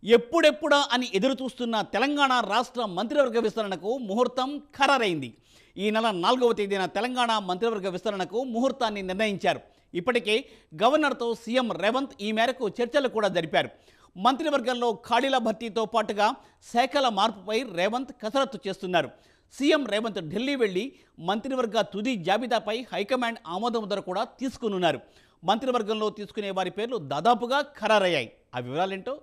ఎప్పుడెప్పుడా అని ఎదురు చూస్తున్న తెలంగాణ రాష్ట్ర మంత్రివర్గ విస్తరణకు ముహూర్తం ఖరారైంది. ఈ నెల 4వ తేదీన తెలంగాణ మంత్రివర్గ విస్తరణకు ముహూర్తాన్ని నిర్ణయించారు. ఇప్పటికే గవర్నర్తో సీఎం రేవంత్ ఈ మేరకు చర్చలు కూడా జరిపారు. మంత్రివర్గంలో ఖాళీల భర్తీతో పాటుగా శాఖల మార్పుపై రేవంత్ కసరత్తు చేస్తున్నారు. సీఎం రేవంత్ ఢిల్లీ వెళ్లి మంత్రివర్గ తుది జాబితాపై హైకమాండ్ ఆమోదముద్ర కూడా తీసుకున్నారు. మంత్రివర్గంలో తీసుకునే వారి పేర్లు దాదాపుగా ఖరారయ్యాయి. ఆ వివరాలేంటో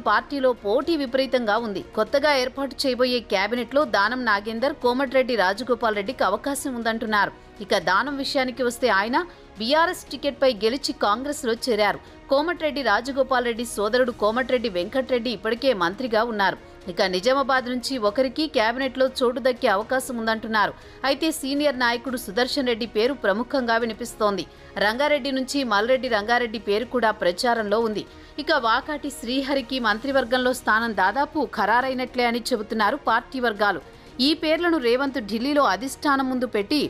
పార్టీలో పోటీ విపరీతంగా ఉంది. కొత్తగా ఏర్పాటు చేయబోయే కేబినెట్ లో దానం నాగేందర్, కోమటిరెడ్డి రాజగోపాల్ రెడ్డికి అవకాశం ఉందంటున్నారు. ఇక దానం విషయానికి వస్తే ఆయన బీఆర్ఎస్ టికెట్ పై గెలిచి కాంగ్రెస్ లో చేరారు. కోమటిరెడ్డి రాజగోపాల్ రెడ్డి సోదరుడు కోమటిరెడ్డి వెంకటరెడ్డి ఇప్పటికే మంత్రిగా ఉన్నారు. ఇక నిజామాబాద్ నుంచి ఒకరికి కేబినెట్ లో చోటు దక్కే అవకాశం ఉందంటున్నారు. అయితే సీనియర్ నాయకుడు సుదర్శన్ రెడ్డి పేరు ప్రముఖంగా వినిపిస్తోంది. రంగారెడ్డి నుంచి మల్రెడ్డి రంగారెడ్డి పేరు కూడా ప్రచారంలో ఉంది. ఇక వాకాటి శ్రీహరికి మంత్రివర్గంలో స్థానం దాదాపు ఖరారైనట్లే అని చెబుతున్నారు పార్టీ వర్గాలు. ఈ పేర్లను రేవంత్ ఢిల్లీలో అధిష్టానం ముందు పెట్టి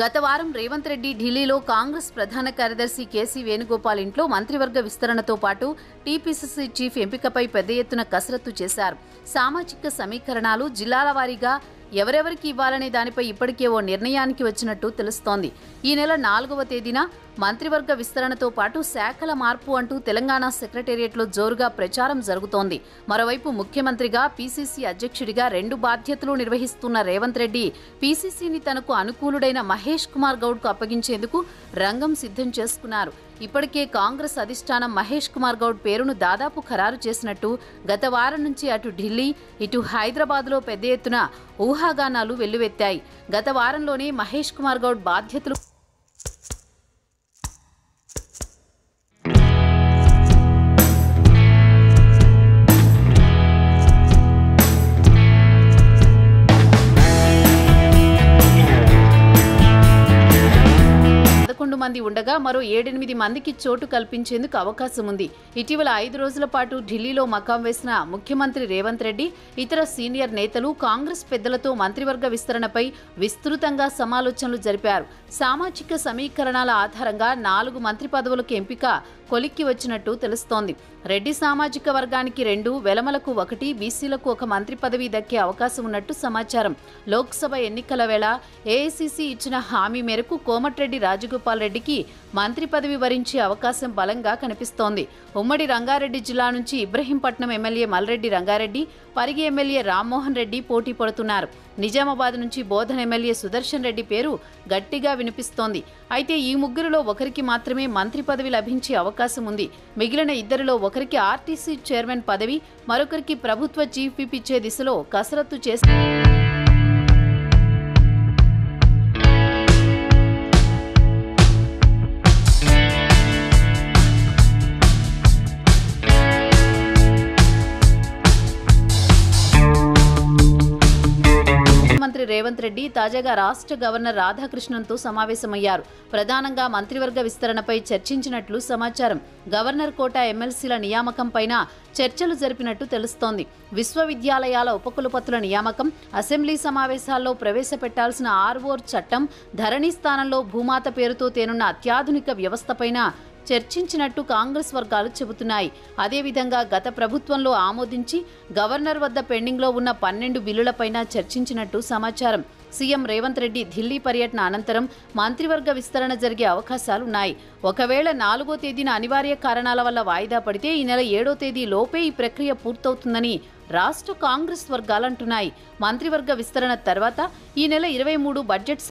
గత వారం రేవంత్ రెడ్డి ఢిల్లీలో కాంగ్రెస్ ప్రధాన కార్యదర్శి కేసీ వేణుగోపాల్ ఇంట్లో మంత్రివర్గ విస్తరణతో పాటు టీపీసీసీ చీఫ్ ఎంపికపై పెద్ద ఎత్తున కసరత్తు చేశారు. సామాజిక సమీకరణాలు, జిల్లాల వారీగా ఎవరెవరికి ఇవ్వాలనే దానిపై ఇప్పటికే ఓ నిర్ణయానికి వచ్చినట్టు తెలుస్తోంది. ఈ నెల 4వ తేదీన మంత్రివర్గ విస్తరణతో పాటు శాఖల మార్పు అంటూ తెలంగాణ సెక్రటేరియట్లో జోరుగా ప్రచారం జరుగుతోంది. మరోవైపు ముఖ్యమంత్రిగా, పీసీసీ అధ్యక్షుడిగా 2 బాధ్యతలు నిర్వహిస్తున్న రేవంత్ రెడ్డి పీసీసీని తనకు అనుకూలుడైన మహేష్ కుమార్ గౌడ్కు అప్పగించేందుకు రంగం సిద్ధం చేసుకున్నారు. ఇప్పటికే కాంగ్రెస్ అధిష్టానం మహేష్ కుమార్ గౌడ్ పేరును దాదాపు ఖరారు చేసినట్టు గత వారం నుంచి అటు ఢిల్లీ, ఇటు హైదరాబాద్లో పెద్ద ఎత్తున ఊహాగానాలు వెల్లువెత్తాయి. గత వారంలోనే మహేష్ కుమార్ గౌడ్ బాధ్యతలు మంది ఉండగా మరో 7-8 మందికి చోటు కల్పించేందుకు అవకాశం ఉంది. ఇటీవల 5 రోజుల పాటు ఢిల్లీలో మకాం వేసిన ముఖ్యమంత్రి రేవంత్ రెడ్డి ఇతర సీనియర్ నేతలు కాంగ్రెస్ పెద్దలతో మంత్రివర్గ విస్తరణపై విస్తృతంగా సమాలోచనలు జరిపారు. సామాజిక సమీకరణాల ఆధారంగా 4 మంత్రి పదవులకు ఎంపిక కొలిక్కి వచ్చినట్టు తెలుస్తోంది. రెడ్డి సామాజిక వర్గానికి 2, వెలమలకు 1, బీసీలకు 1 మంత్రి పదవి దక్కే అవకాశం ఉన్నట్టు సమాచారం. లోక్సభ ఎన్నికల వేళ ఏఐసీసీ ఇచ్చిన హామీ మేరకు కోమటిరెడ్డి రాజగోపాల్ రెడ్డికి మంత్రి పదవి వరించే అవకాశం బలంగా కనిపిస్తోంది. ఉమ్మడి రంగారెడ్డి జిల్లా నుంచి ఇబ్రహీంపట్నం ఎమ్మెల్యే మల్రెడ్డి రంగారెడ్డి, పరిగి ఎమ్మెల్యే రామ్మోహన్ రెడ్డి పోటీ పడుతున్నారు. నిజామాబాద్ నుంచి బోధన్ ఎమ్మెల్యే సుదర్శన్ రెడ్డి పేరు గట్టిగా వినిపిస్తోంది. అయితే ఈ ముగ్గురిలో ఒకరికి మాత్రమే మంత్రి పదవి లభించే అవకాశం ఉంది. మిగిలిన ఇద్దరిలో ఒకరికి ఆర్టీసీ చైర్మన్ పదవి, మరొకరికి ప్రభుత్వ చీఫ్ విప్ ఇచ్చే దిశలో కసరత్తు చేస్తారు. ముఖ్యమంత్రి రేవంత్ రెడ్డి తాజాగా రాష్ట్ర గవర్నర్ రాధాకృష్ణన్తో సమావేశమయ్యారు. ప్రధానంగా మంత్రివర్గ విస్తరణపై చర్చించినట్లు సమాచారం. గవర్నర్ కోటా ఎమ్మెల్సీల నియామకంపైన చర్చలు జరిపినట్టు తెలుస్తోంది. విశ్వవిద్యాలయాల ఉపకులపతుల నియామకం, అసెంబ్లీ సమావేశాల్లో ప్రవేశపెట్టాల్సిన ఆర్ఓఆర్ చట్టం, ధరణి స్థానంలో భూమాత పేరుతో తేనున్న అత్యాధునిక వ్యవస్థపైన చర్చించినట్టు కాంగ్రెస్ వర్గాలు చెబుతున్నాయి. అదేవిధంగా గత ప్రభుత్వంలో ఆమోదించి గవర్నర్ వద్ద పెండింగ్లో ఉన్న 12 బిల్లులపైన చర్చించినట్టు సమాచారం. సీఎం రేవంత్ రెడ్డి ఢిల్లీ పర్యటన అనంతరం మంత్రివర్గ విస్తరణ జరిగే అవకాశాలున్నాయి. ఒకవేళ 4వ తేదీన అనివార్య కారణాల వల్ల వాయిదా పడితే ఈ నెల 7వ తేదీ లోపే ఈ ప్రక్రియ పూర్తవుతుందని రాష్ట్ర కాంగ్రెస్ వర్గాలంటున్నాయి. మంత్రివర్గ విస్తరణ తర్వాత ఈ నెల 23 బడ్జెట్